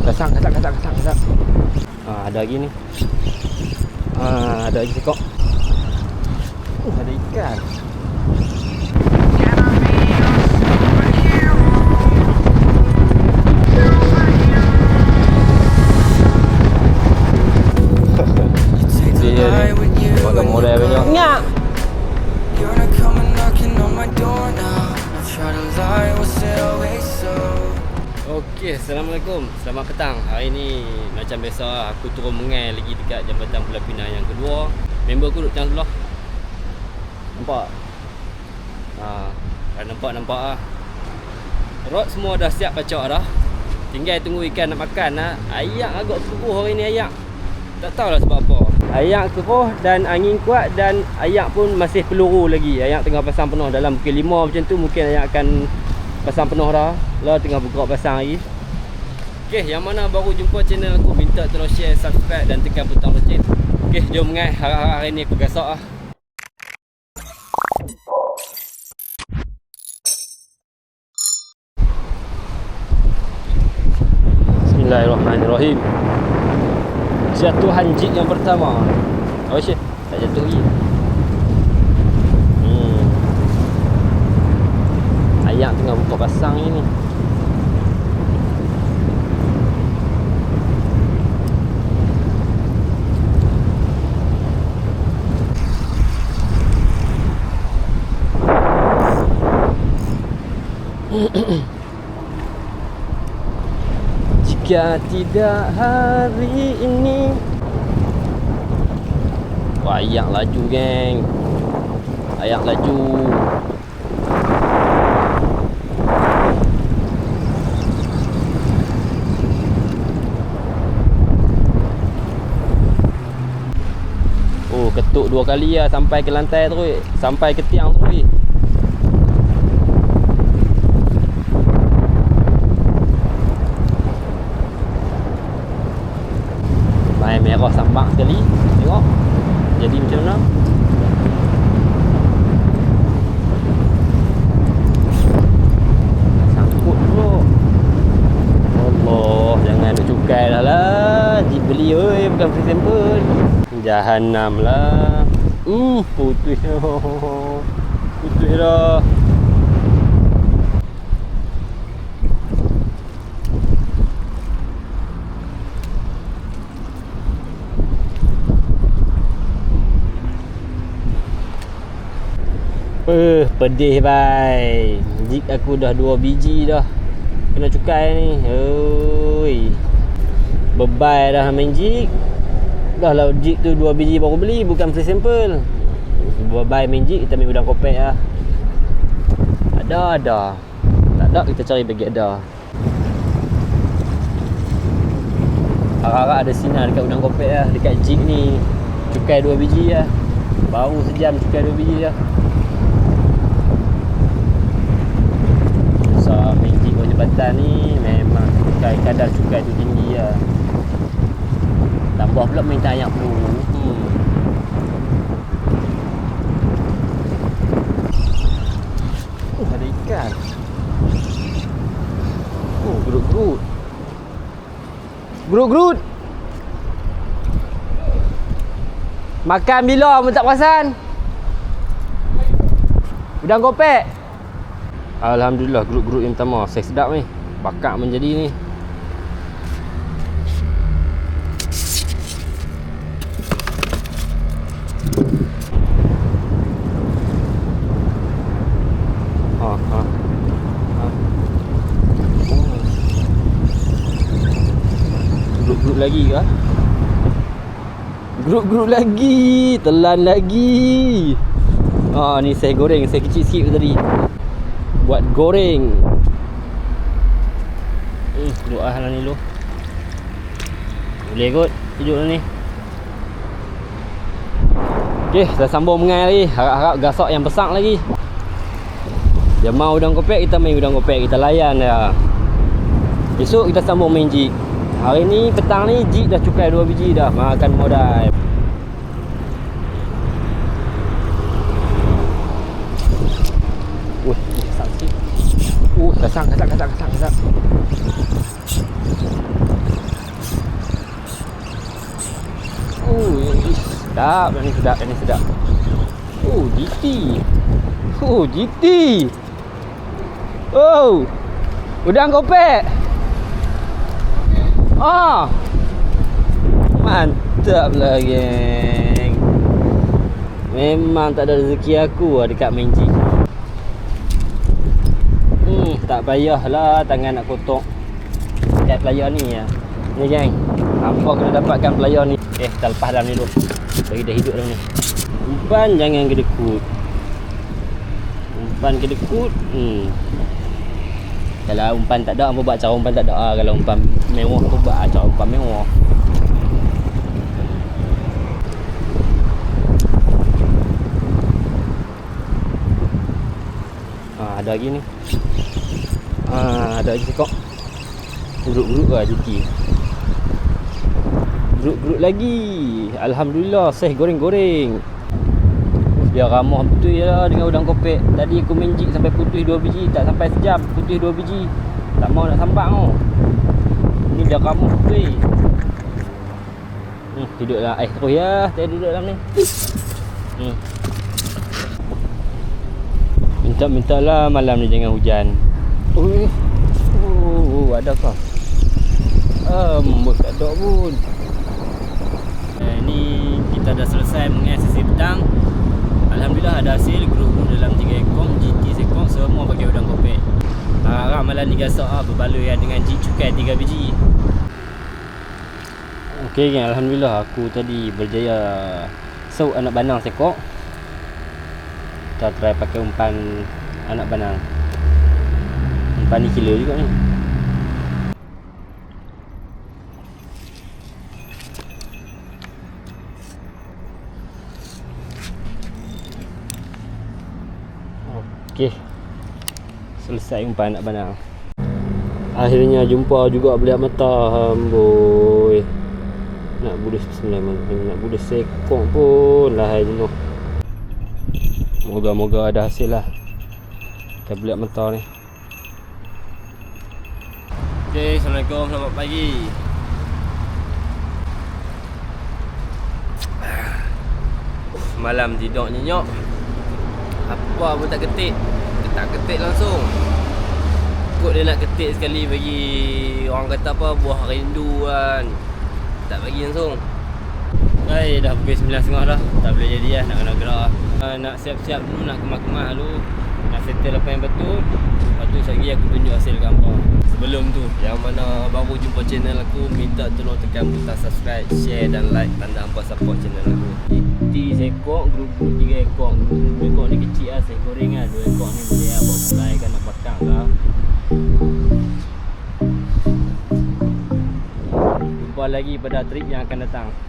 Kasang. Ada lagi ni. Ada lagi sekok. Ada ikan. Dia ni pakai modal banyak. Nyak. Okey, Assalamualaikum. Selamat petang. Hari ni macam biasa aku turun mengai lagi dekat Jambatan Pulau Pinang yang kedua. Member aku duduk sebelah. Nampak? Nampak ah. Rod semua dah siap pacak dah. Tinggal tunggu ikan nak makan lah. Ayak agak keruh hari ni ayak. Tak tahulah sebab apa. Ayak keruh dan angin kuat dan ayak pun masih peluru lagi. Ayak tengah pasang penuh dalam pukul 5 macam tu mungkin ayak akan pasang penuh dah. Lah tengah bergerak pasang lagi. Okey, yang mana baru jumpa channel aku, minta tolong share, subscribe dan tekan butang lonceng. Okey, jom mengai. Hari ni aku gasak lah. Bismillahirrahmanirrahim. Jatuhan jig yang pertama. Oh shit, tak jatuh lagi. Ayak tengah buka pasang ni. Jika tidak hari ini. Wah, ayak laju geng. Ayak laju. Oh, ketuk 2 kali lah sampai ke lantai terus. Sampai ke tiang terus. Main merah sambak sekali. Tengok jadi macam mana. Sangkut dulu. Allah, jangan ada cukai dah lah. Dibeli oi, bukan free sample. Jahanam lah. Putus dah. Putus dah. Pedih bai. Jig aku dah 2 biji dah. Kena cukai ni. Oi. Bebai dah main jig. Dah lah jig tu 2 biji baru beli, bukan free sample. Bebai main jig, kita ambil udang kopek lah. Ada. Tak ada, kita cari bagi ada. Harap-harap ada sinar dekat udang kopek lah. Dekat jig ni cukai 2 biji lah. Baru sejam cukai 2 biji lah. Main jig jambatan ni memang kadar cukai tu tinggi lah. Tambah pula main ayak peluru. Ada ikan. Gerut. Makan bila pun tak perasan. Udang kopek. Alhamdulillah, gerut-gerut yang pertama. Saiz sedap ni. Bakar menjadi ni. Gerut-gerut lagi ke? Gerut-gerut lagi. Telan lagi. Ni saya goreng. Saya kecil sikit tadi. Buat goreng. Doa lah ni lu. Boleh kot hidup ni. Okey, kita sambung mengai lagi. Harap-harap gasak yang besar lagi. Dia mau udang kopek, kita main udang kopek. Kita layan dah. Esok kita sambung main jig. Hari ni petang ni jig dah cukai 2 biji dah. Makan modal. Kasang. Sedap ni, sedap ni, sedap. GT. GT. Udang kopek. Mantap lah geng. Memang tak ada rezeki aku dekat main G. Tak payahlah tangan nak kotok dekat player ni ya. Ni geng, nampak kena dapatkan player ni. Kita lepas dalam ni dulu. Bagi dah hidup dalam ni. Umpan jangan kedekut. Umpan kedekut. Kalau umpan tak ada, apa buat cara umpan tak ada. Kalau umpan mewah, apa buat cara umpan mewah. Ada lagi ni. Ada lagi sekok. Geruk-geruk lah JT. Geruk-geruk lagi. Alhamdulillah, seh goreng-goreng. Dia ramah betul lah dengan udang kopek. Tadi aku main jig sampai putus 2 biji. Tak sampai sejam, putus 2 biji. Tak mau nak sampak tau. Ni dia ramah betul. Duduklah terus ya. Saya duduk dalam ni. Minta-mintalah malam ni jangan hujan. Adakah? Tak ada pun. Ni kita dah selesai mengenai sesi petang. Alhamdulillah ada hasil. Grup dalam 3 ekor, GT sekor, semua pakai udang kopek. Harap malam ni gasak berbaloi dengan jig cukai 3 biji. Okey geng, alhamdulillah aku tadi berjaya saut anak banang sekor. Kita try pakai umpan anak banang. Umpan ni killer juga ni. Okey. Selesai umpan anak banang. Akhirnya jumpa juga beliak mata. Amboi. Nak budes bismillahirrahmanirrahim. Nak budes sekong pun lahai jenuh. Moga-moga ada hasil lah. Kita beliak mata ni. Okay, Assalamualaikum, selamat pagi. Malam tidur nyenyok. Apa pun tak ketik. Tak ketik langsung. Kot dia nak ketik sekali bagi orang kata apa, buah rindu kan. Tak bagi langsung. Dah pukul 9.30 dah. Tak boleh jadi lah, nak kena gerak. Nak siap-siap dulu, nak kemas-kemas dulu. Nak settle apa yang betul. Lepas tu sekejap lagi aku tunjuk hasil gambar. Sebelum tu, yang mana baru jumpa channel aku, minta tolong tekan butang subscribe, share dan like, tanda hampa support channel aku. GT sekok, grup 3 ekor. Grup 2 ekor ni kecil lah, saya goreng lah. 2 ekor ni boleh buat gulai kan, nak bakar lah. Jumpa lagi pada trip yang akan datang.